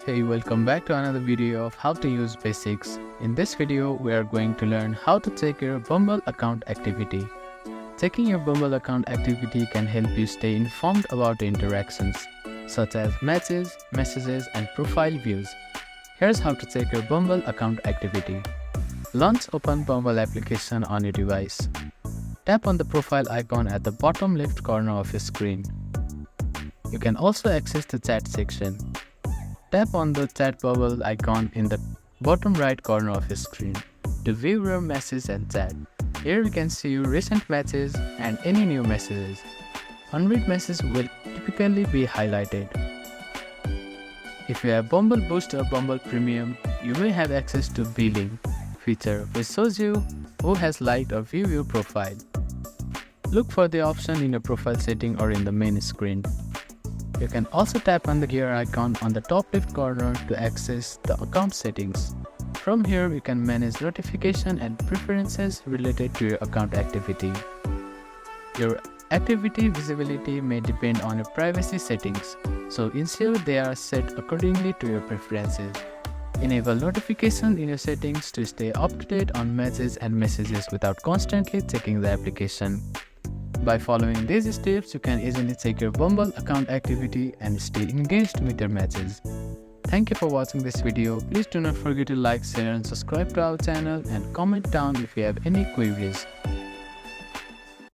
Hey, welcome back to another video of how to use basics. In this video, we are going to learn how to check your Bumble account activity. Checking your Bumble account activity can help you stay informed about interactions, such as matches, messages, and profile views. Here's how to check your Bumble account activity. Launch Open Bumble application on your device. Tap on the profile icon at the bottom left corner of your screen. You can also access the chat section. Tap on the chat bubble icon in the bottom right corner of your screen to view your messages and chat. Here you can see your recent matches and any new messages. Unread messages will typically be highlighted. If you have Bumble Boost or Bumble Premium, you may have access to Billing feature, which shows you who has liked or viewed your profile. Look for the option in your profile setting or in the main screen. You can also tap on the gear icon on the top left corner to access the account settings. From here, you can manage notification and preferences related to your account activity. Your activity visibility may depend on your privacy settings, so ensure they are set accordingly to your preferences. Enable notifications in your settings to stay up to date on matches and messages without constantly checking the application. By following these steps, you can easily check your Bumble account activity and stay engaged with your matches. Thank you for watching this video. Please do not forget to like, share and subscribe to our channel and comment down if you have any queries.